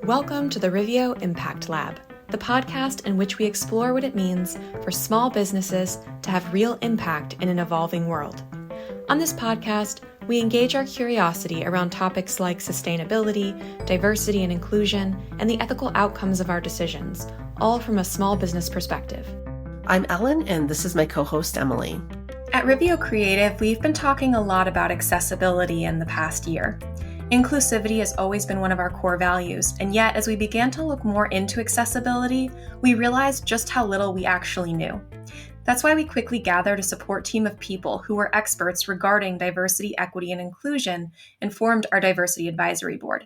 Welcome to the Riveo Impact Lab, the podcast in which we explore what it means for small businesses to have real impact in an evolving world. On this podcast, we engage our curiosity around topics like sustainability, diversity and inclusion, and the ethical outcomes of our decisions, all from a small business perspective. I'm Elin, and this is my co-host, Emily. At Riveo Creative, we've been talking a lot about accessibility in the past year. Inclusivity has always been one of our core values, and yet as we began to look more into accessibility, we realized just how little we actually knew. That's why we quickly gathered a support team of people who were experts regarding diversity, equity, and inclusion and formed our Diversity Advisory Board.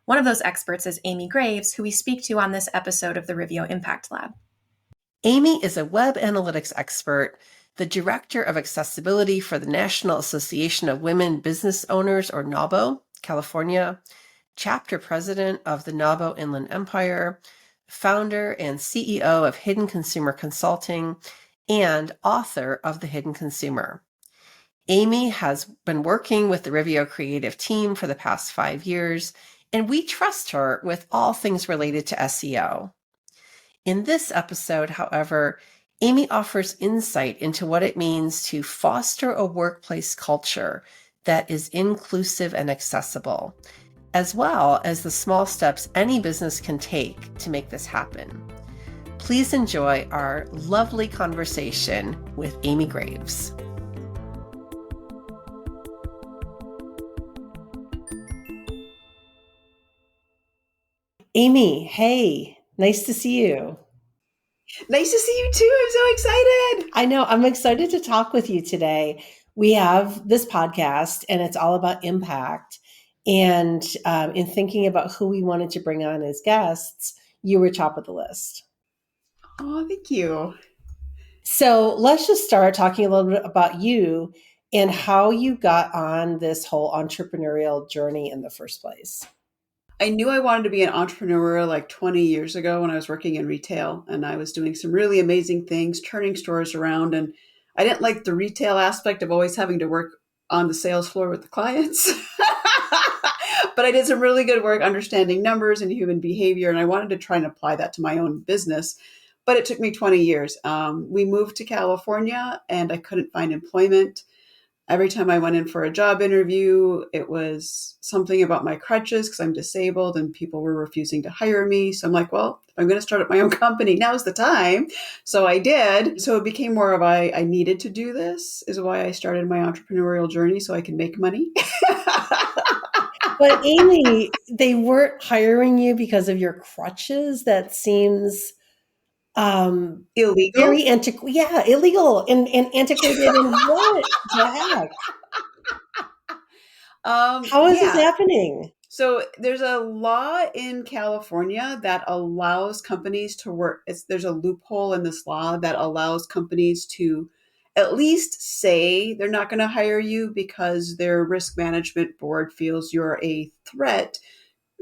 One of those experts is Amy Graves, who we speak to on this episode of the Riveo Impact Lab. Amy is a web analytics expert, the Director of Accessibility for the National Association of Women Business Owners, or NAWBO, California, Chapter President of the NAWBO Inland Empire, founder and CEO of Hidden Consumer Consulting, and author of The Hidden Consumer. Amy has been working with the Riveo Creative team for the past 5 years, and we trust her with all things related to SEO. In this episode, however, Amy offers insight into what it means to foster a workplace culture that is inclusive and accessible, as well as the small steps any business can take to make this happen. Please enjoy our lovely conversation with Amy Graves. Amy, hey, nice to see you. Nice to see you too. I'm so excited. I know. I'm excited to talk with you today. We have this podcast and it's all about impact. And in thinking about who we wanted to bring on as guests, you were top of the list. Oh, thank you. So let's just start talking a little bit about you and how you got on this whole entrepreneurial journey in the first place. I knew I wanted to be an entrepreneur like 20 years ago when I was working in retail, and I was doing some really amazing things, turning stores around. And I didn't like the retail aspect of always having to work on the sales floor with the clients. But I did some really good work understanding numbers and human behavior, and I wanted to try and apply that to my own business. But it took me 20 years. We moved to California, and I couldn't find employment. Every time I went in for a job interview, it was something about my crutches because I'm disabled and people were refusing to hire me. So I'm like, well, if I'm going to start up my own company, now's the time. So I did. So it became more of I needed to do this is why I started my entrepreneurial journey so I can make money. But Amy, they weren't hiring you because of your crutches. That seems illegal. Very illegal and antiquated. And what the heck? How is this happening? So there's a law in California that allows companies to work. There's a loophole in this law that allows companies to at least say they're not going to hire you because their risk management board feels you're a threat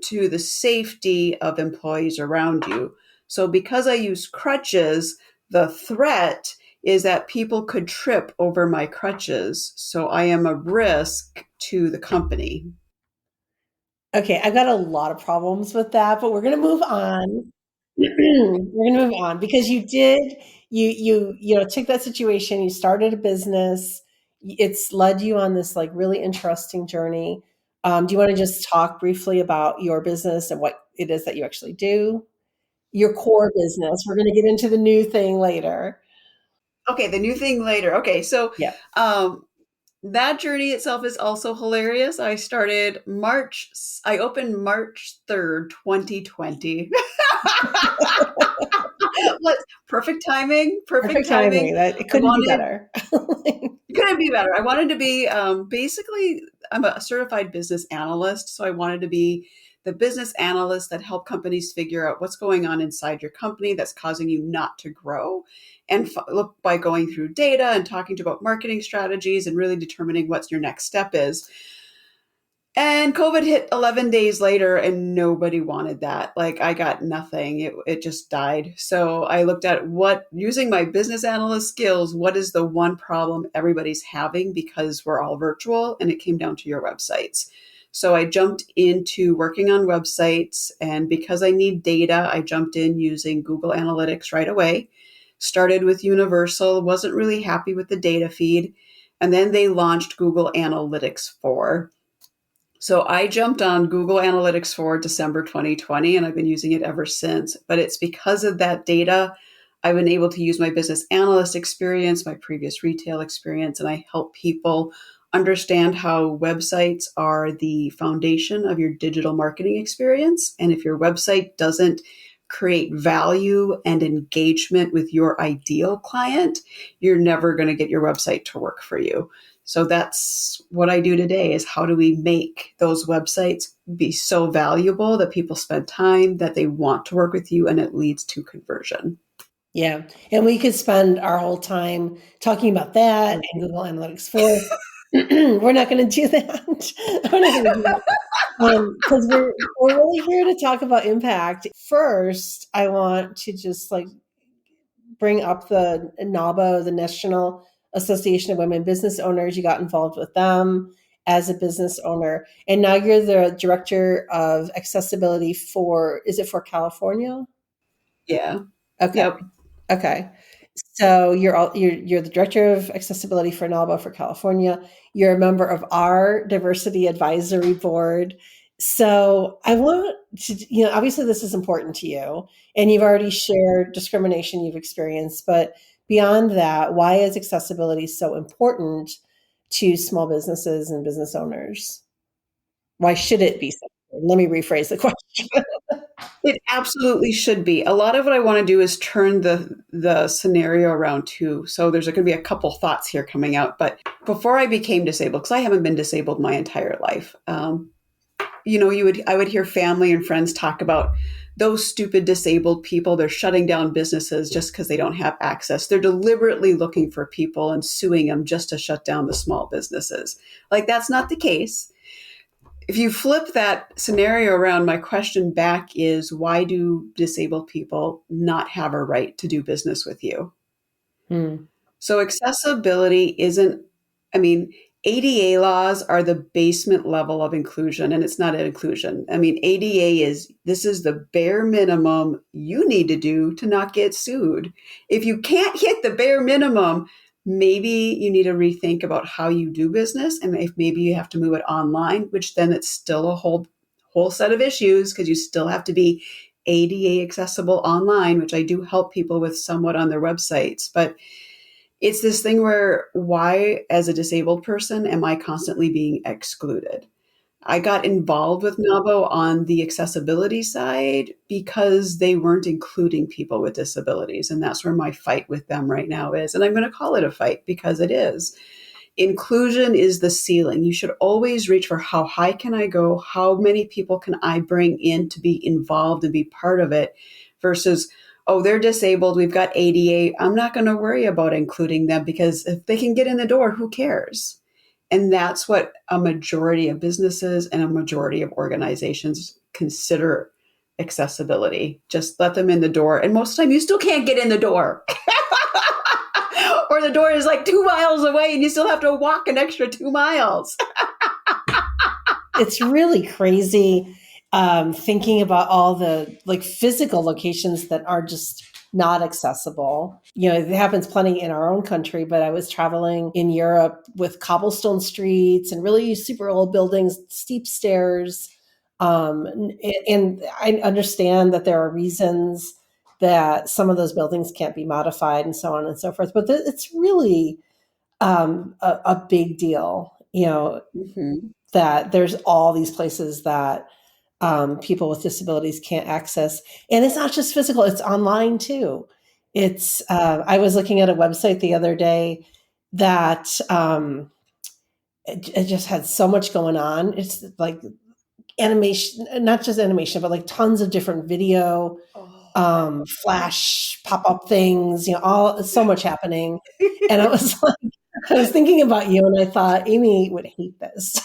to the safety of employees around you. So because I use crutches, the threat is that people could trip over my crutches. So I am a risk to the company. Okay, I've got a lot of problems with that, but we're going to move on. We're going to move on because you took that situation, you started a business, it's led you on this like really interesting journey. Do you want to just talk briefly about your business and what it is that you actually do? Your core business. We're going to get into the new thing later. Okay, the new thing later. Okay, so yeah. That journey itself is also hilarious. I opened March 3rd, 2020. Perfect timing. Perfect timing. It couldn't be better. Couldn't be better. I wanted to be, basically, I'm a certified business analyst. So I wanted to be the business analyst that help companies figure out what's going on inside your company that's causing you not to grow. And look by going through data and talking about marketing strategies and really determining what your next step is. And COVID hit 11 days later and nobody wanted that. Like I got nothing. It just died. So I looked at using my business analyst skills, what is the one problem everybody's having because we're all virtual? And it came down to your websites. So I jumped into working on websites, and because I need data, I jumped in using Google Analytics right away. Started with Universal, wasn't really happy with the data feed, and then they launched Google Analytics 4. So I jumped on Google Analytics for December 2020, and I've been using it ever since. But it's because of that data, I've been able to use my business analyst experience, my previous retail experience, and I help people understand how websites are the foundation of your digital marketing experience. And if your website doesn't create value and engagement with your ideal client, you're never going to get your website to work for you. So that's what I do today, is how do we make those websites be so valuable that people spend time, that they want to work with you, and it leads to conversion. Yeah. And we could spend our whole time talking about that and Google Analytics 4. We're not going to do that. We're not going to do that. Because we're really here to talk about impact. First, I want to just bring up the NAWBO, the National Association of Women Business Owners. You got involved with them as a business owner, and now you're the director of accessibility is it for California? Yeah. Okay. Yep. Okay. So you're the director of accessibility for NAWBO for California. You're a member of our diversity advisory board. So I want to, obviously this is important to you, and you've already shared discrimination you've experienced, but beyond that, why is accessibility so important to small businesses and business owners? Why should it be so important? Let me rephrase the question. It absolutely should be. A lot of what I want to do is turn the scenario around too. So there's going to be a couple thoughts here coming out. But before I became disabled, because I haven't been disabled my entire life, I would hear family and friends talk about those stupid disabled people. They're shutting down businesses just because they don't have access. They're deliberately looking for people and suing them just to shut down the small businesses. Like, that's not the case. If you flip that scenario around, my question back is, why do disabled people not have a right to do business with you? So accessibility ADA laws are the basement level of inclusion, and it's not an inclusion. ADA this is the bare minimum you need to do to not get sued. If you can't hit the bare minimum, maybe you need to rethink about how you do business, and if maybe you have to move it online, which then it's still a whole set of issues, because you still have to be ADA accessible online, which I do help people with somewhat on their websites. But it's this thing where, why, as a disabled person, am I constantly being excluded? I got involved with NAWBO on the accessibility side because they weren't including people with disabilities. And that's where my fight with them right now is. And I'm going to call it a fight because it is. Inclusion is the ceiling. You should always reach for, how high can I go? How many people can I bring in to be involved and be part of it? Versus, oh, they're disabled, we've got ADA, I'm not going to worry about including them, because if they can get in the door, who cares? And that's what a majority of businesses and a majority of organizations consider accessibility. Just let them in the door. And most of the time, you still can't get in the door. Or the door is like 2 miles away and you still have to walk an extra 2 miles. It's really crazy thinking about all the physical locations that are just not accessible. It happens plenty in our own country, but I was traveling in Europe with cobblestone streets and really super old buildings, steep stairs. And I understand that there are reasons that some of those buildings can't be modified and so on and so forth, but it's really a big deal, Mm-hmm. that there's all these places that people with disabilities can't access. And it's not just physical, it's online too. I was looking at a website the other day that it just had so much going on. It's like animation, not just animation, but like tons of different video, flash pop-up things, so much happening. And I was thinking about you, and I thought Amy would hate this.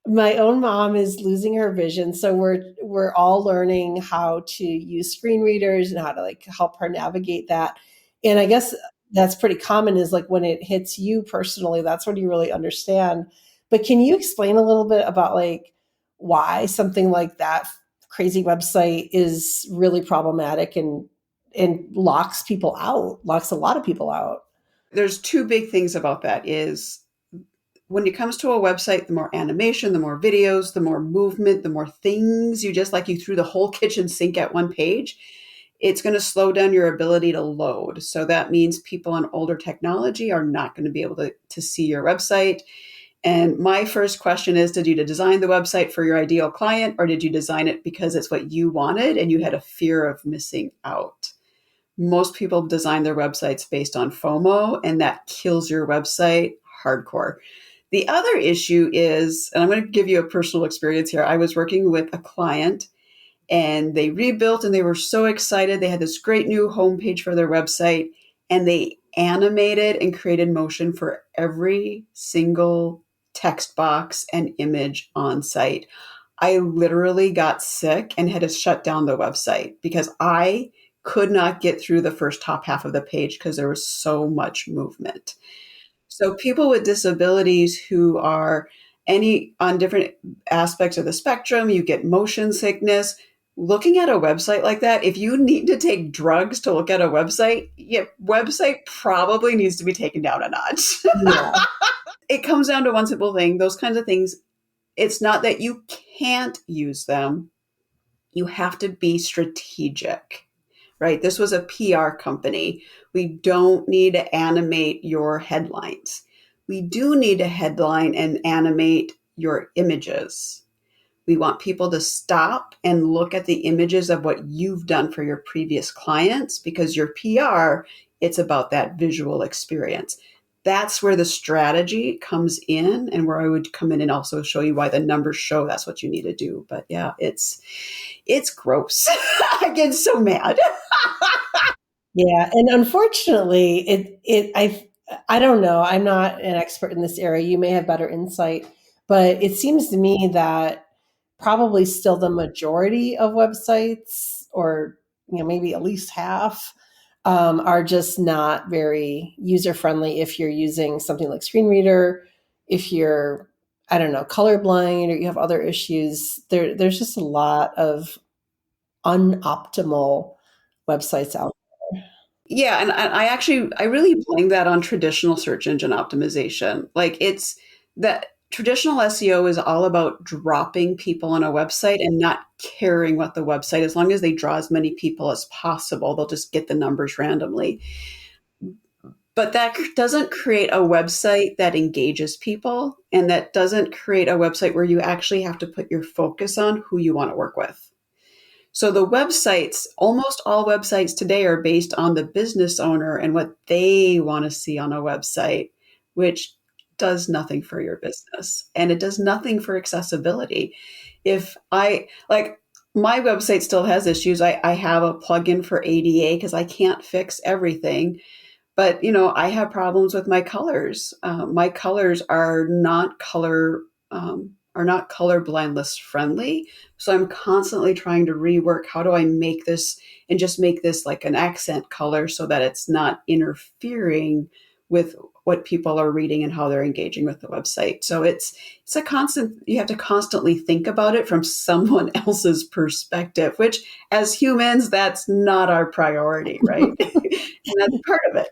My own mom is losing her vision, so we're all learning how to use screen readers and how to help her navigate that. And I guess that's pretty common, is like when it hits you personally, that's when you really understand. But can you explain a little bit about like why something like that crazy website is really problematic and locks people out, locks a lot of people out? There's two big things about that is when it comes to a website, the more animation, the more videos, the more movement, the more things you just like you threw the whole kitchen sink at one page, it's going to slow down your ability to load. So that means people on older technology are not going to be able to see your website. And my first question is, did you design the website for your ideal client, or did you design it because it's what you wanted and you had a fear of missing out? Most people design their websites based on FOMO, and that kills your website hardcore. The other issue is, and I'm going to give you a personal experience here. I was working with a client and they rebuilt and they were so excited. They had this great new homepage for their website and they animated and created motion for every single text box and image on site. I literally got sick and had to shut down the website because I could not get through the first top half of the page because there was so much movement. So people with disabilities who are any on different aspects of the spectrum, you get motion sickness. Looking at a website like that, if you need to take drugs to look at a website, your website probably needs to be taken down a notch. Yeah. It comes down to one simple thing. Those kinds of things, it's not that you can't use them. You have to be strategic, right? This was a PR company. We don't need to animate your headlines. We do need to headline and animate your images. We want people to stop and look at the images of what you've done for your previous clients because your PR, it's about that visual experience. That's where the strategy comes in and where I would come in and also show you why the numbers show that's what you need to do. But yeah, it's gross. I get so mad. Yeah, and unfortunately, I don't know. I'm not an expert in this area. You may have better insight, but it seems to me that probably still the majority of websites, or maybe at least half, are just not very user friendly. If you're using something like screen reader, if you're, I don't know, colorblind, or you have other issues, there's just a lot of unoptimal websites out. Yeah, and I really blame that on traditional search engine optimization. Like it's that traditional SEO is all about dropping people on a website and not caring what the website, as long as they draw as many people as possible, they'll just get the numbers randomly. But that doesn't create a website that engages people, and that doesn't create a website where you actually have to put your focus on who you want to work with. So the websites, almost all websites today are based on the business owner and what they want to see on a website, which does nothing for your business and it does nothing for accessibility. If I like my website still has issues. I have a plugin for ADA because I can't fix everything. But I have problems with my colors. My colors are not colorblind list friendly. So I'm constantly trying to rework how do I make this and just make this like an accent color so that it's not interfering with what people are reading and how they're engaging with the website. So it's a constant, you have to constantly think about it from someone else's perspective, which as humans, that's not our priority, right? And that's part of it.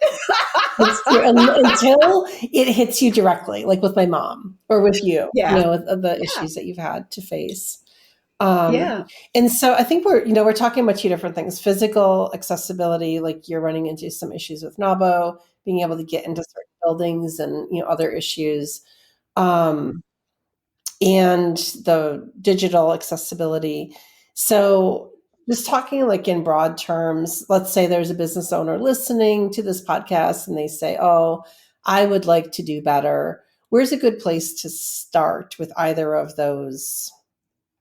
It's true. Until it hits you directly, like with my mom or with you, Yeah. with the Yeah. issues that you've had to face. Um, Yeah. and so I think we're talking about two different things: physical accessibility, like you're running into some issues with NAWBO, being able to get into certain buildings, and other issues, um, and the digital accessibility. So just talking like in broad terms, let's say there's a business owner listening to this podcast and they say, oh, I would like to do better. Where's a good place to start with either of those,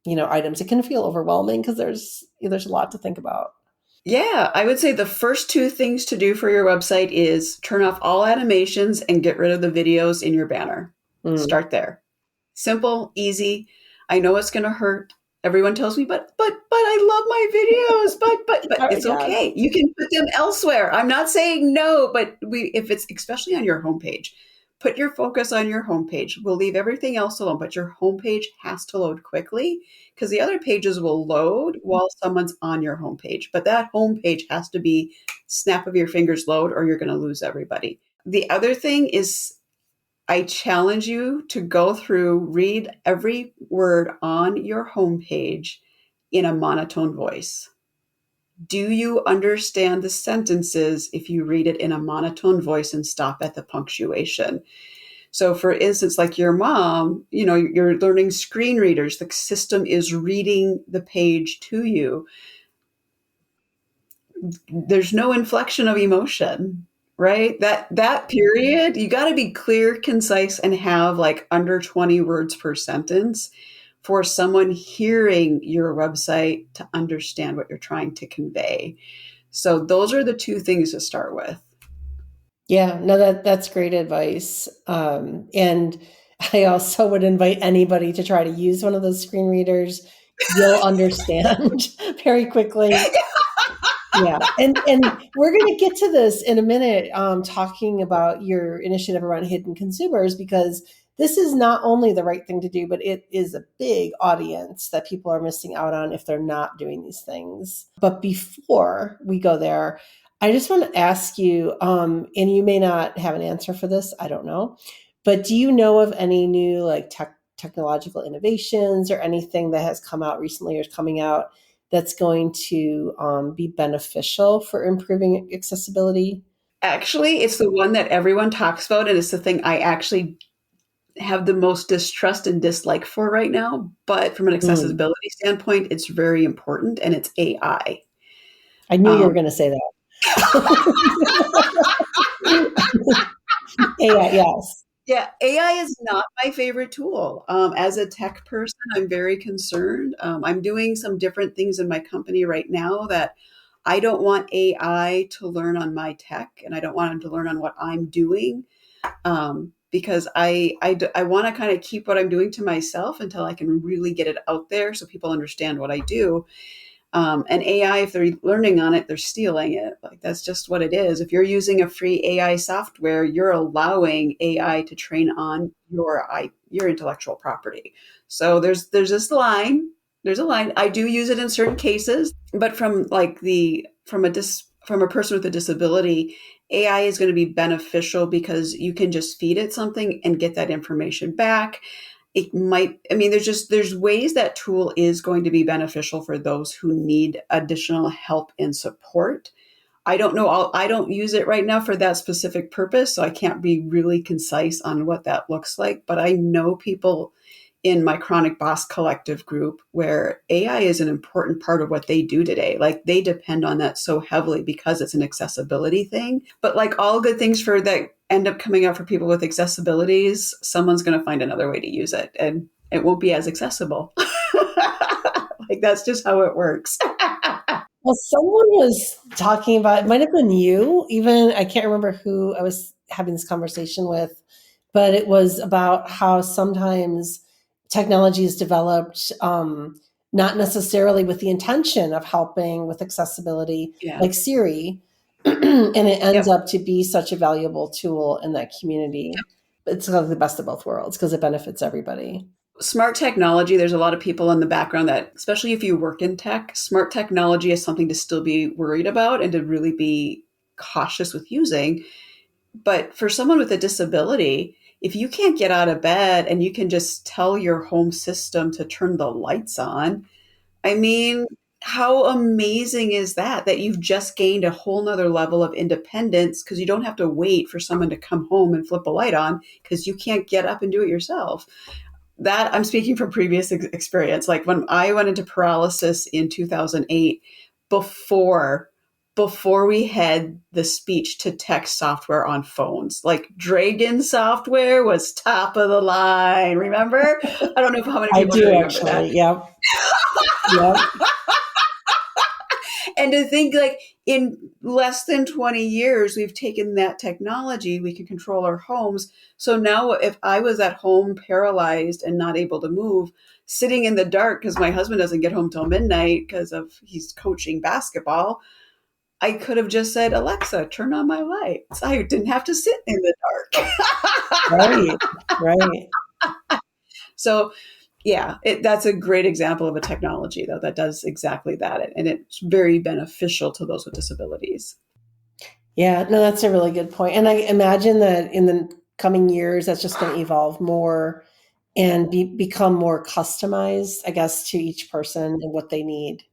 items? It can feel overwhelming because there's a lot to think about. Yeah, I would say the first two things to do for your website is turn off all animations and get rid of the videos in your banner. Mm. Start there. Simple, easy. I know it's going to hurt. Everyone tells me, but I love my videos, but it's Yes. okay. You can put them elsewhere. I'm not saying no, but if it's especially on your homepage, put your focus on your homepage. We'll leave everything else alone, but your homepage has to load quickly because the other pages will load while someone's on your homepage. But that homepage has to be snap of your fingers load, or you're going to lose everybody. The other thing is, I challenge you to go through, read every word on your homepage in a monotone voice. Do you understand the sentences if you read it in a monotone voice and stop at the punctuation? So, for instance, like your mom, you're learning screen readers. The system is reading the page to you. There's no inflection of emotion, right? That period, you got to be clear, concise, and have like under 20 words per sentence for someone hearing your website to understand what you're trying to convey. So those are the two things to start with. Yeah, no, that's great advice. And I also would invite anybody to try to use one of those screen readers. You'll understand very quickly. Yeah, and we're going to get to this in a minute, talking about your initiative around hidden consumers, because this is not only the right thing to do, but it is a big audience that people are missing out on if they're not doing these things. But before we go there, I just want to ask you, and you may not have an answer for this, I don't know, but do you know of any new like technological innovations or anything that has come out recently or is coming out that's going to be beneficial for improving accessibility? Actually, it's the one that everyone talks about, and it's the thing I actually have the most distrust and dislike for right now. But from an accessibility standpoint, it's very important, and it's AI. I knew you were going to say that. AI, yes. Yeah, AI is not my favorite tool. As a tech person, I'm very concerned. I'm doing some different things in my company right now that I don't want AI to learn on my tech, and I don't want them to learn on what I'm doing, because I want to kind of keep what I'm doing to myself until I can really get it out there so people understand what I do. And AI, if they're learning on it, they're stealing it. Like, that's just what it is. If you're using a free AI software, you're allowing AI to train on your intellectual property. So there's this line. There's a line. I do use it in certain cases, but from a person with a disability, AI is going to be beneficial because you can just feed it something and get that information back. There's ways that tool is going to be beneficial for those who need additional help and support. I don't know. I don't use it right now for that specific purpose, so I can't be really concise on what that looks like. But I know people in my Chronic Boss Collective group where AI is an important part of what they do today. Like, they depend on that so heavily because it's an accessibility thing. But like all good things for that end up coming out for people with accessibilities, someone's going to find another way to use it, and it won't be as accessible. Like, that's just how it works. Well, someone was talking about, it might have been you, even, I can't remember who I was having this conversation with, but it was about how sometimes technology is developed not necessarily with the intention of helping with accessibility, Yeah. like Siri, and it ends up to be such a valuable tool in that community. It's like the best of both worlds because it benefits everybody. Smart technology, there's a lot of people in the background that, especially if you work in tech, smart technology is something to still be worried about and to really be cautious with using. But for someone with a disability, if you can't get out of bed and you can just tell your home system to turn the lights on, I mean, how amazing is that? That you've just gained a whole nother level of independence because you don't have to wait for someone to come home and flip a light on because you can't get up and do it yourself. That, I'm speaking from previous experience. Like, when I went into paralysis in 2008, before we had the speech to text software on phones, like Dragon software was top of the line. Remember? I don't know how many people do remember actually. that. Yep. Yep. And to think, like, in less than 20 years, we've taken that technology, we can control our homes. So now if I was at home paralyzed and not able to move, sitting in the dark because my husband doesn't get home till midnight because of he's coaching basketball, I could have just said, Alexa, turn on my lights. I didn't have to sit in the dark. Right, right. So yeah, that's a great example of a technology, though, that does exactly that. And it's very beneficial to those with disabilities. Yeah, no, that's a really good point. And I imagine that in the coming years, that's just going to evolve more and become more customized, I guess, to each person and what they need.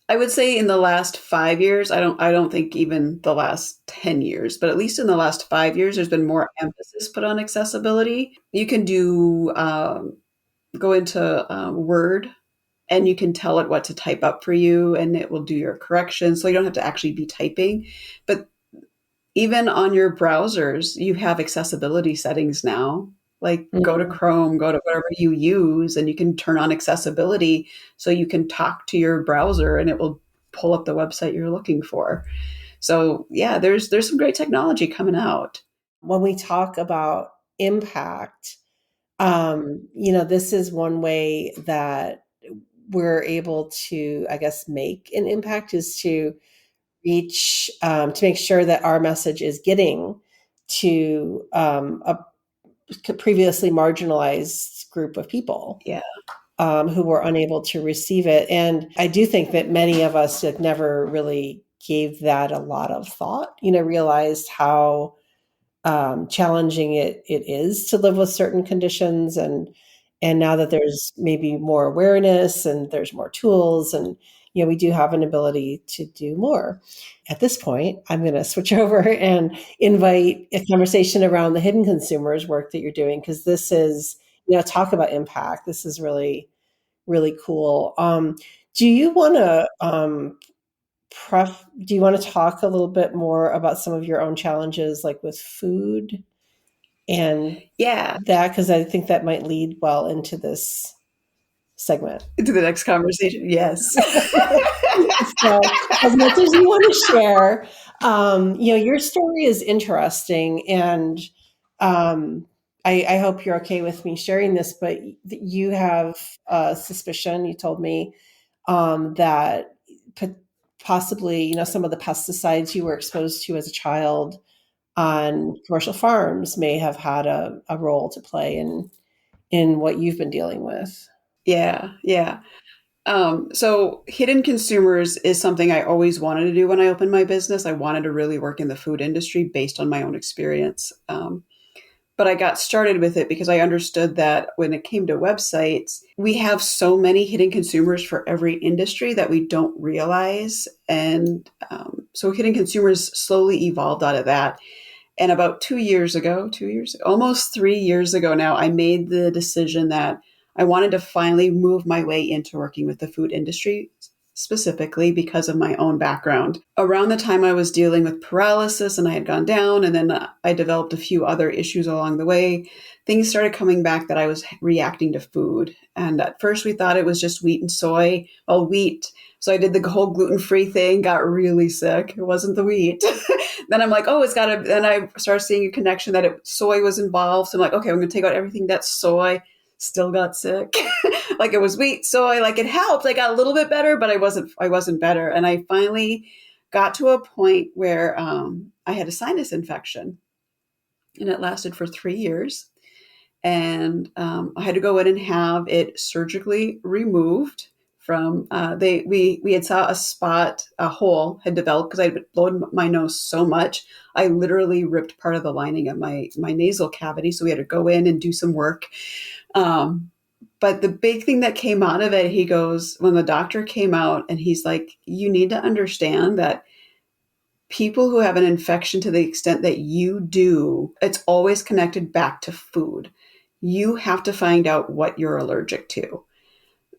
I would say in the last 5 years, I don't think even the last 10 years, but at least in the last 5 years, there's been more emphasis put on accessibility. You can go into Word and you can tell it what to type up for you and it will do your corrections. So you don't have to actually be typing. But even on your browsers, you have accessibility settings now. Like go to Chrome, go to whatever you use, and you can turn on accessibility so you can talk to your browser and it will pull up the website you're looking for. So yeah, there's some great technology coming out. When we talk about impact, this is one way that we're able to, I guess, make an impact is to reach, to make sure that our message is getting to a previously marginalized group of people. Yeah. Who were unable to receive it. And I do think that many of us had never really gave that a lot of thought, realized how challenging it is to live with certain conditions. And now that there's maybe more awareness and there's more tools and, we do have an ability to do more. At this point, I'm going to switch over and invite a conversation around the hidden consumers work that you're doing, because this is, talk about impact. This is really, really cool. Do you want to do you want to talk a little bit more about some of your own challenges, like with food and Yeah. that? Because I think that might lead well into this segment. Into the next conversation. Yes. So, as much as you want to share, your story is interesting, and I hope you're okay with me sharing this. But you have a suspicion. You told me that possibly, some of the pesticides you were exposed to as a child on commercial farms may have had a role to play in what you've been dealing with. Yeah. Yeah. So hidden consumers is something I always wanted to do when I opened my business. I wanted to really work in the food industry based on my own experience. But I got started with it because I understood that when it came to websites, we have so many hidden consumers for every industry that we don't realize. And so hidden consumers slowly evolved out of that. And about 2 years ago, almost 3 years ago now, I made the decision that I wanted to finally move my way into working with the food industry, specifically because of my own background. Around the time I was dealing with paralysis and I had gone down, and then I developed a few other issues along the way, things started coming back that I was reacting to food. And at first we thought it was just wheat and soy. Well, wheat. So I did the whole gluten-free thing, got really sick. It wasn't the wheat. Then I'm like, oh, it's got to, then I started seeing a connection that soy was involved. So I'm like, okay, I'm going to take out everything that's soy. Still got sick. Like it was wheat, soy, like it helped. I got a little bit better, but I wasn't better. And I finally got to a point where I had a sinus infection and it lasted for 3 years. And I had to go in and have it surgically removed from, we had saw a hole had developed because I had blown my nose so much. I literally ripped part of the lining of my nasal cavity. So we had to go in and do some work. But the big thing that came out of it, he goes, when the doctor came out and he's like, you need to understand that people who have an infection to the extent that you do, it's always connected back to food. You have to find out what you're allergic to.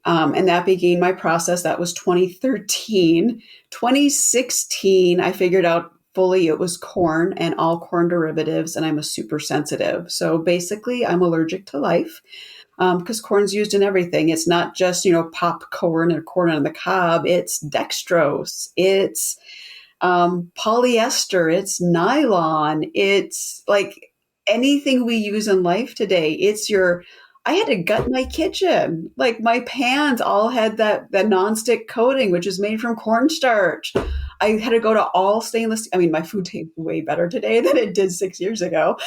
And that began my process. That was 2013. 2016, I figured out fully it was corn and all corn derivatives, and I'm a super sensitive. So basically, I'm allergic to life because corn's used in everything. It's not just, popcorn or corn on the cob. It's dextrose. It's polyester, it's nylon, it's like anything we use in life today. I had to gut my kitchen. Like my pans all had that nonstick coating, which is made from cornstarch. I had to go to all stainless. I mean, my food tastes way better today than it did 6 years ago,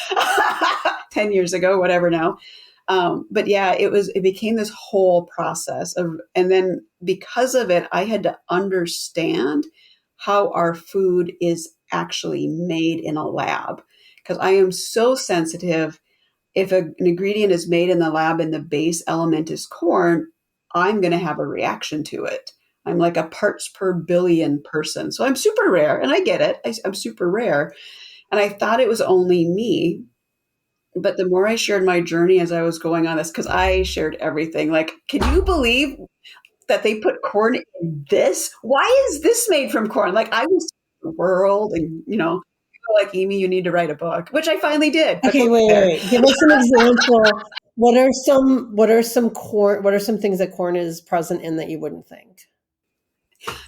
10 years ago, whatever now. But yeah, it became this whole process and then because of it, I had to understand how our food is actually made in a lab. Because I am so sensitive. If an ingredient is made in the lab and the base element is corn, I'm going to have a reaction to it. I'm like a parts per billion person. So I'm super rare, and I get it. I'm super rare. And I thought it was only me. But the more I shared my journey as I was going on this, because I shared everything. Like, can you believe that they put corn in this? Why is this made from corn? Like, I was the world, and people were like, Amy, you need to write a book, which I finally did. But Okay, wait. Give us an example. What are some things that corn is present in that you wouldn't think?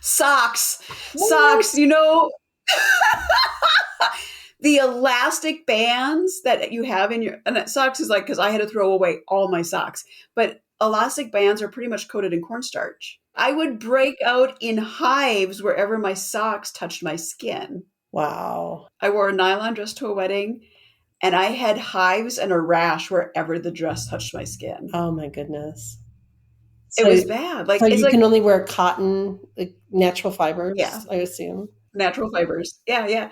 Socks, What? the elastic bands that you have in and that socks is like, because I had to throw away all my socks, but elastic bands are pretty much coated in cornstarch. I would break out in hives wherever my socks touched my skin. Wow. I wore a nylon dress to a wedding, and I had hives and a rash wherever the dress touched my skin. Oh my goodness. It was bad. Like, So it's you like, can only wear cotton, like natural fibers, yeah, I assume. natural fibers. Yeah, yeah.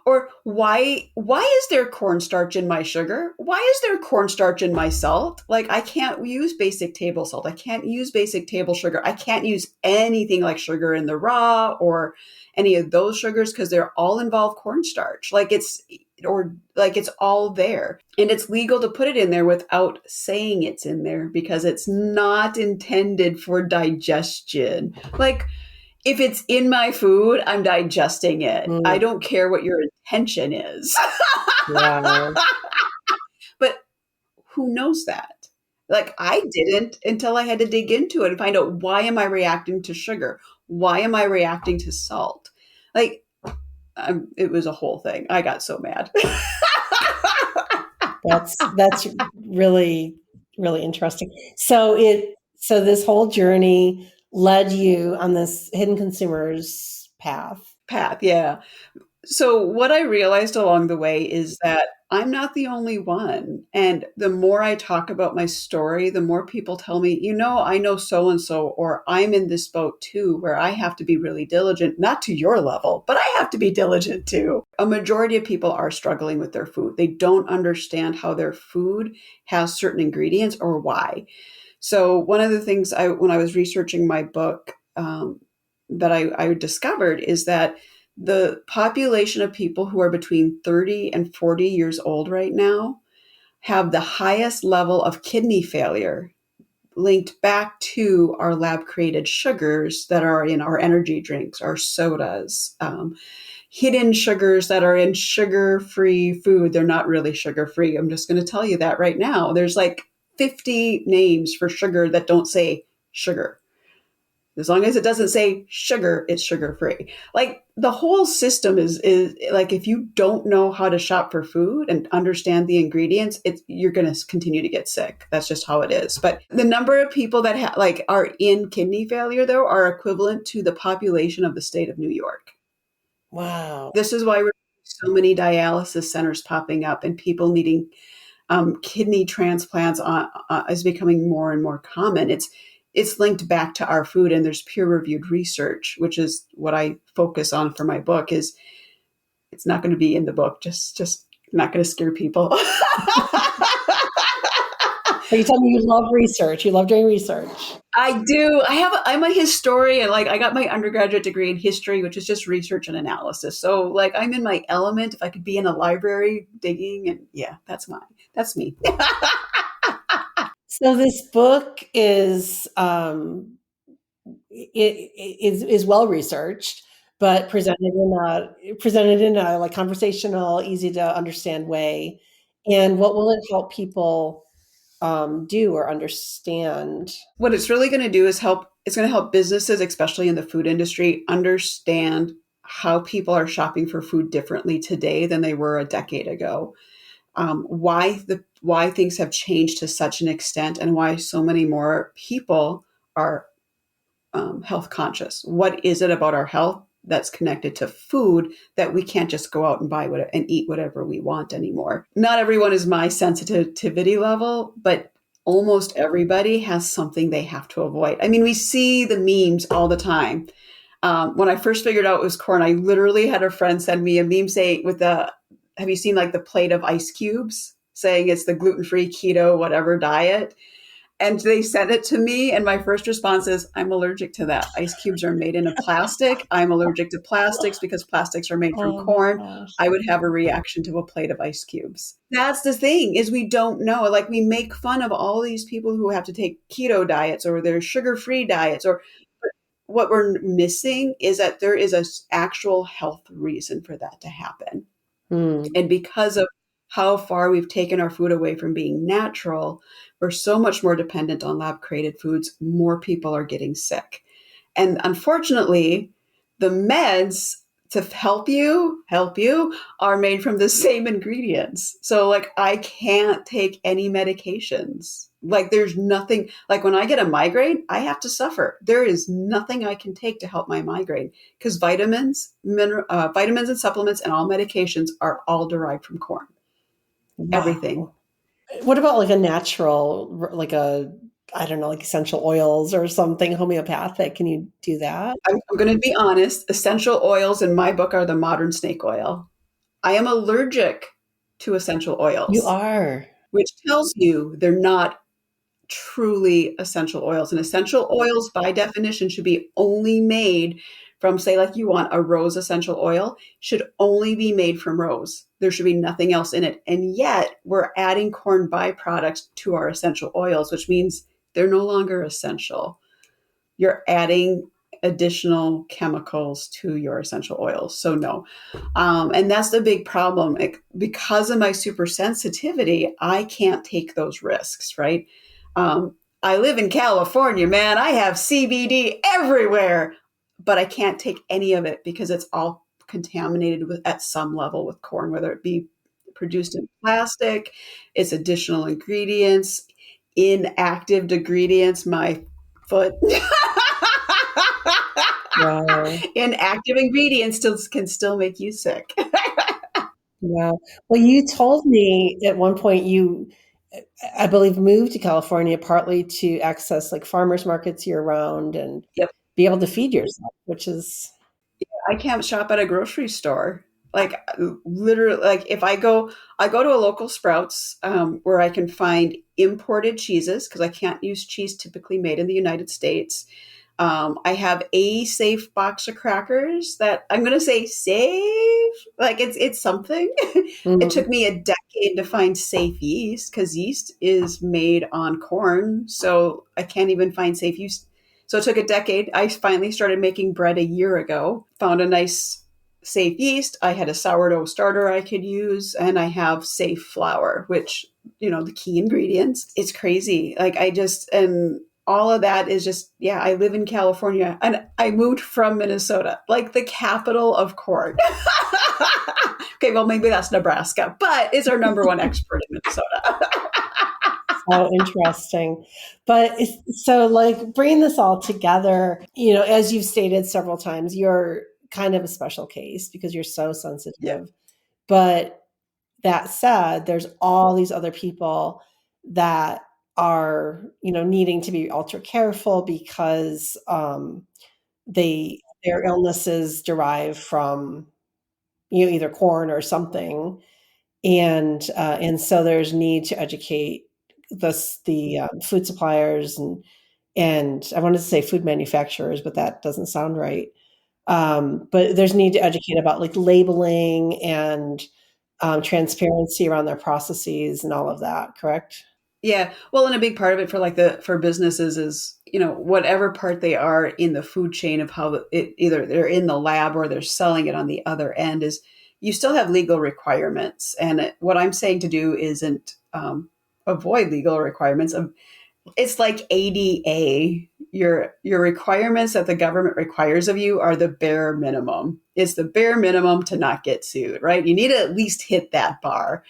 Or why is there cornstarch in my sugar? Why is there cornstarch in my salt? Like, I can't use basic table salt. I can't use basic table sugar. I can't use anything like sugar in the raw or any of those sugars because they're all involve cornstarch. It's all there. And it's legal to put it in there without saying it's in there because it's not intended for digestion. Like, if it's in my food, I'm digesting it. I don't care what your intention is. Wow. But who knows that? Like, I didn't until I had to dig into it and find out, why am I reacting to sugar? Why am I reacting to salt? Like, it was a whole thing. I got so mad. That's really, really interesting. So this whole journey led you on this hidden consumers path. Yeah. So what I realized along the way is that I'm not the only one. And the more I talk about my story, the more people tell me, I know so and so, or I'm in this boat too, where I have to be really diligent, not to your level, but I have to be diligent too. A majority of people are struggling with their food. They don't understand how their food has certain ingredients or why. So one of the things when I was researching my book, that I discovered is that the population of people who are between 30 and 40 years old right now have the highest level of kidney failure linked back to our lab created sugars that are in our energy drinks, our sodas, hidden sugars that are in sugar-free food. They're not really sugar-free. I'm just going to tell you that right now. There's like 50 names for sugar that don't say sugar. As long as it doesn't say sugar, it's sugar-free. Like, the whole system is like, if you don't know how to shop for food and understand the ingredients, you're going to continue to get sick. That's just how it is. But the number of people that are in kidney failure, though, are equivalent to the population of the state of New York. Wow. This is why we're so many dialysis centers popping up and people needing kidney transplants is becoming more and more common. It's linked back to our food, and there's peer-reviewed research, which is what I focus on for my book. It's not going to be in the book, just not going to scare people. So you tell me you love research. You love doing research. I do. I'm a historian. Like, I got my undergraduate degree in history, which is just research and analysis. So, like, I'm in my element. If I could be in a library digging, and yeah, that's me. So this book is well researched, but presented in a like conversational, easy to understand way. And what will it help people do or understand? What it's really going to do is it's going to help businesses, especially in the food industry, understand how people are shopping for food differently today than they were a decade ago. Why things have changed to such an extent, and why so many more people are health conscious. What is it about our health that's connected to food that we can't just go out and buy and eat whatever we want anymore? Not everyone is my sensitivity level, but almost everybody has something they have to avoid. I mean, we see the memes all the time. When I first figured out it was corn, I literally had a friend send me a meme saying have you seen like the plate of ice cubes saying it's the gluten-free keto whatever diet? And they sent it to me, and my first response is, I'm allergic to that. Ice cubes are made in a plastic. I'm allergic to plastics because plastics are made from Oh my corn. gosh. I would have a reaction to a plate of ice cubes. That's the thing, is we don't know. Like, we make fun of all these people who have to take keto diets or their sugar-free diets, but what we're missing is that there is an actual health reason for that to happen. And because of how far we've taken our food away from being natural, we're so much more dependent on lab created foods. More people are getting sick. And unfortunately, the meds to help you are made from the same ingredients. So like, I can't take any medications. Like, there's nothing, like when I get a migraine, I have to suffer. There is nothing I can take to help my migraine, because vitamins and supplements and all medications are all derived from corn. Wow. Everything. What about like a natural, I don't know, like essential oils or something homeopathic? Can you do that? I'm going to be honest. Essential oils in my book are the modern snake oil. I am allergic to essential oils. You are. Which tells you they're not truly essential oils. And essential oils, by definition, should be only made from, say, like you want a rose essential oil, should only be made from rose. There should be nothing else in it. And yet we're adding corn byproducts to our essential oils, which means they're no longer essential. You're adding additional chemicals to your essential oils. So no. And that's the big problem. Because of my super sensitivity, I can't take those risks, right? I live in California, man. I have CBD everywhere, but I can't take any of it because it's all contaminated at some level with corn, whether it be produced in plastic, it's additional ingredients, inactive ingredients, my foot. Wow. Inactive ingredients can still make you sick. Wow. Well, you told me at one point you, I believe, moved to California partly to access like farmers markets year round and Yep. be able to feed yourself, which is. I can't shop at a grocery store. Like, literally, like if I go to a local Sprouts where I can find imported cheeses, because I can't use cheese typically made in the United States. I have a safe box of crackers that I'm going to say safe. Like, it's something. It took me a decade to find safe yeast, because yeast is made on corn. So I can't even find safe yeast. So it took a decade. I finally started making bread a year ago, found a nice safe yeast. I had a sourdough starter I could use, and I have safe flour, which, the key ingredients. It's crazy. Like, and all of that is just, I live in California, and I moved from Minnesota, like the capital of corn. Okay, well, maybe that's Nebraska, but it's our number one export in Minnesota. So interesting. But so, like, bringing this all together, as you've stated several times, you're kind of a special case because you're so sensitive. Yeah. But that said, there's all these other people that are, needing to be ultra careful because their illnesses derive from, either corn or something. And so there's need to educate the food suppliers and I wanted to say food manufacturers, but that doesn't sound right. But there's need to educate about like labeling and transparency around their processes and all of that. Correct? Yeah. Well, and a big part of it for businesses is, whatever part they are in the food chain of how either they're in the lab or they're selling it on the other end, is you still have legal requirements. And what I'm saying to do isn't avoid legal requirements. It's like ADA. Your requirements that the government requires of you are the bare minimum. It's the bare minimum to not get sued, right? You need to at least hit that bar.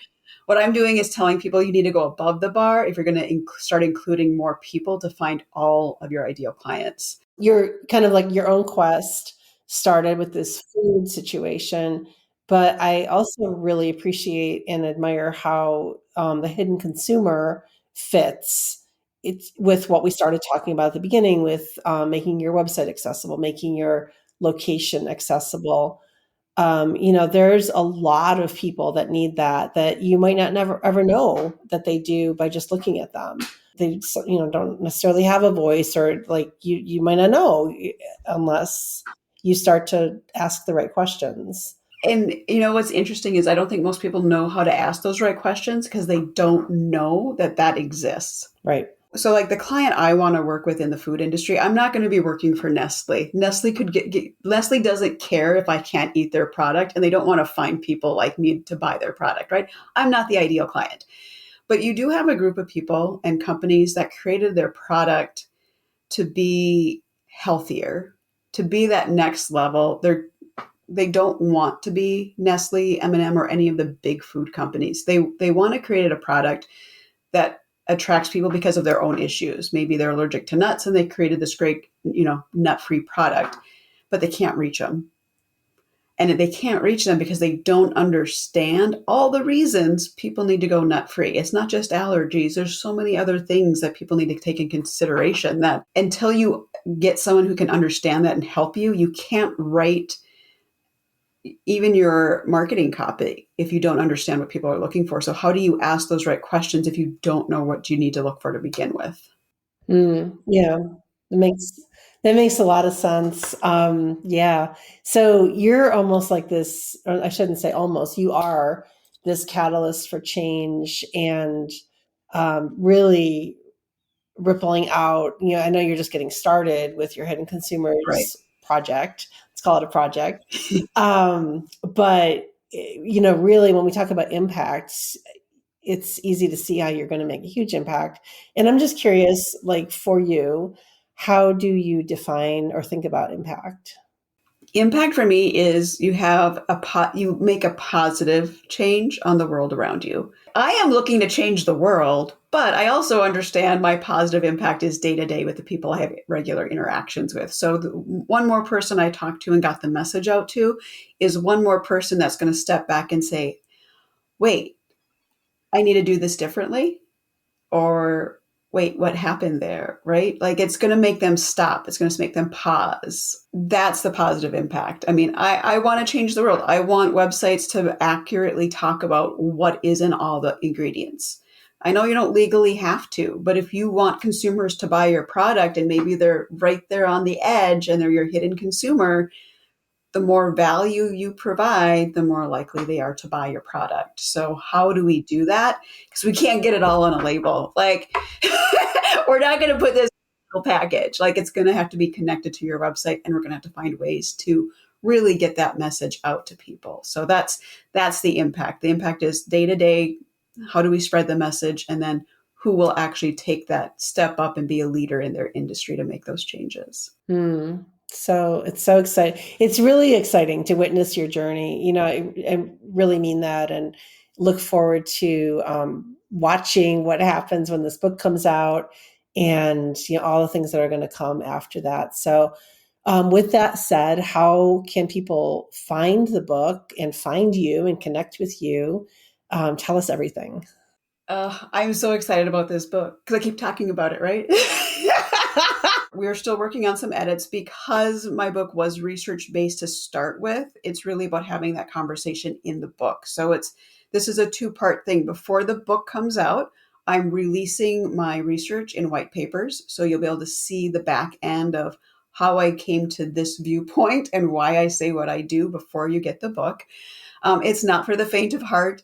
What I'm doing is telling people you need to go above the bar if you're going to start including more people to find all of your ideal clients. You're kind of like your own quest started with this food situation, but I also really appreciate and admire how the hidden consumer fits it with what we started talking about at the beginning with making your website accessible, making your location accessible. There's a lot of people that need that you might not never ever know that they do by just looking at them. They don't necessarily have a voice, or like you might not know unless you start to ask the right questions. And what's interesting is I don't think most people know how to ask those right questions because they don't know that exists. Right. So like the client I want to work with in the food industry, I'm not going to be working for Nestle. Nestle Nestle doesn't care if I can't eat their product, and they don't want to find people like me to buy their product, right? I'm not the ideal client. But you do have a group of people and companies that created their product to be healthier, to be that next level. They don't want to be Nestle, M&M, or any of the big food companies. They want to create a product that attracts people because of their own issues. Maybe they're allergic to nuts and they created this great, nut-free product, but they can't reach them. And they can't reach them because they don't understand all the reasons people need to go nut-free. It's not just allergies. There's so many other things that people need to take in consideration that until you get someone who can understand that and help you, you can't write even your marketing copy if you don't understand what people are looking for. So how do you ask those right questions if you don't know what you need to look for to begin with? Yeah, that makes a lot of sense. Yeah. So you're almost like this, or I shouldn't say almost, you are this catalyst for change and really rippling out. I know you're just getting started with your hidden Right. consumers project. Let's call it a project. But really when we talk about impacts, it's easy to see how you're going to make a huge impact. And I'm just curious, like for you, how do you define or think about impact? Impact for me is you make a positive change on the world around you. I am looking to change the world, but I also understand my positive impact is day to day with the people I have regular interactions with. So one more person I talked to and got the message out to is one more person that's going to step back and say, wait, I need to do this differently. Or wait, what happened there? Right? Like it's going to make them stop. It's going to make them pause. That's the positive impact. I mean, I want to change the world. I want websites to accurately talk about what is in all the ingredients. I know you don't legally have to, but if you want consumers to buy your product and maybe they're right there on the edge and they're your hidden consumer, the more value you provide, the more likely they are to buy your product. So how do we do that? Because we can't get it all on a label. Like we're not going to put this in a package. Like it's going to have to be connected to your website, and we're going to have to find ways to really get that message out to people. So that's the impact. The impact is day to day. How do we spread the message? And then who will actually take that step up and be a leader in their industry to make those changes? So it's so exciting. It's really exciting to witness your journey. I really mean that, and look forward to watching what happens when this book comes out, and all the things that are going to come after that. So, with that said, how can people find the book and find you and connect with you? Tell us everything. I'm so excited about this book because I keep talking about it, right? We're still working on some edits because my book was research based to start with. It's really about having that conversation in the book. So this is a two-part thing. Before the book comes out, I'm releasing my research in white papers. So you'll be able to see the back end of how I came to this viewpoint and why I say what I do before you get the book. It's not for the faint of heart.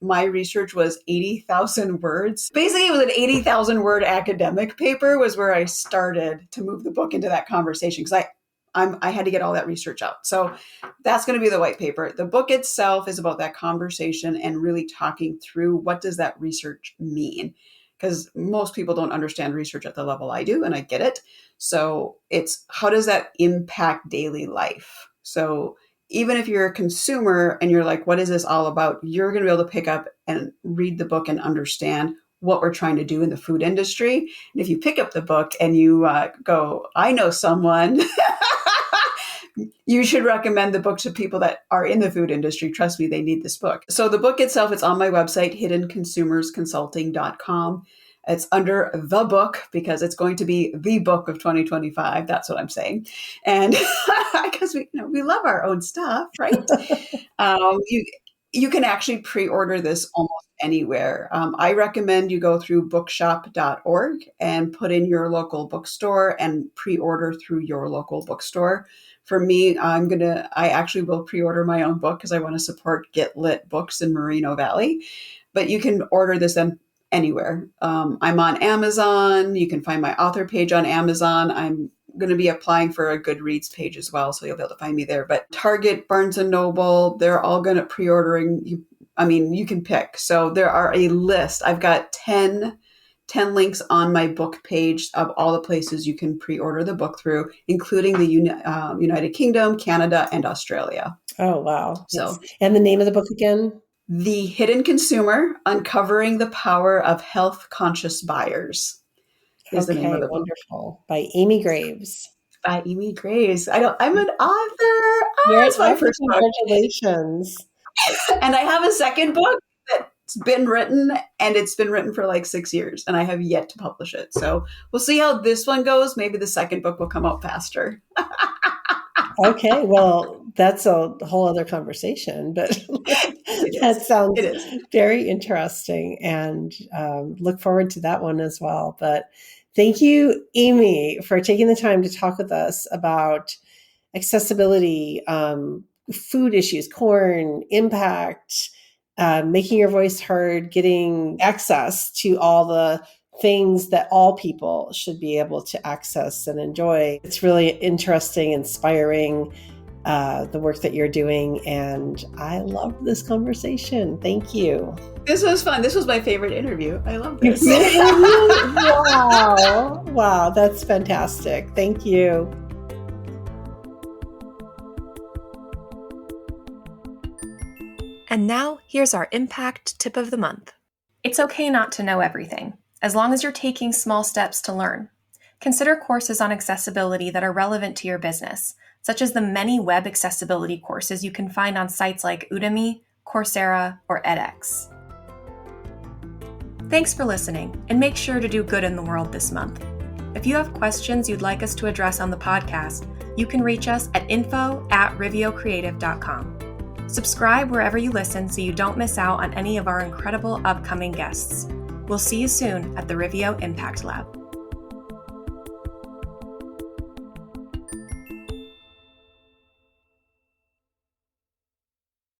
My research was 80,000 words. Basically, it was an 80,000 word academic paper was where I started to move the book into that conversation because I had to get all that research out. So that's going to be the white paper. The book itself is about that conversation and really talking through what does that research mean? because most people don't understand research at the level I do, and I get it. So it's how does that impact daily life? So even if you're a consumer and you're like, what is this all about? You're going to be able to pick up and read the book and understand what we're trying to do in the food industry. And if you pick up the book and you go, I know someone, you should recommend the book to people that are in the food industry. Trust me, they need this book. So the book itself, it's on my website, hiddenconsumersconsulting.com. It's under the book because it's going to be the book of 2025. That's what I'm saying. And because we love our own stuff, right? You can actually pre-order this almost anywhere. I recommend you go through bookshop.org and put in your local bookstore and pre-order through your local bookstore. For me, I actually will pre-order my own book because I want to support Get Lit Books in Moreno Valley. But you can order this anywhere. I'm on Amazon. You can find my author page on Amazon. I'm going to be applying for a Goodreads page as well, so you'll be able to find me there. But Target, Barnes & Noble, they're all going to pre-ordering. You can pick. So there are a list. I've got 10 links on my book page of all the places you can pre-order the book through, including the United Kingdom, Canada, and Australia. Oh, wow. And the name of the book again? The Hidden Consumer, Uncovering the Power of Health-Conscious Buyers is the name of the book. Wonderful. By Amy Graves. By Amy Graves. I'm an author. It's my first book. Congratulations. And I have a second book that's been written, and it's been written for like 6 years, and I have yet to publish it. So we'll see how this one goes. Maybe the second book will come out faster. Okay, well, that's a whole other conversation, but that sounds very interesting, and look forward to that one as well. But thank you, Amy, for taking the time to talk with us about accessibility, food issues, corn, impact, making your voice heard, getting access to all the things that all people should be able to access and enjoy. It's really interesting, inspiring, the work that you're doing. And I love this conversation. Thank you. This was fun. This was my favorite interview. I love this. Wow. Wow. That's fantastic. Thank you. And now here's our impact tip of the month. It's okay not to know everything, as long as you're taking small steps to learn. Consider courses on accessibility that are relevant to your business, such as the many web accessibility courses you can find on sites like Udemy, Coursera, or edX. Thanks for listening, and make sure to do good in the world this month. If you have questions you'd like us to address on the podcast, you can reach us at info@riveocreative.com. Subscribe wherever you listen so you don't miss out on any of our incredible upcoming guests. We'll see you soon at the Riveo Impact Lab.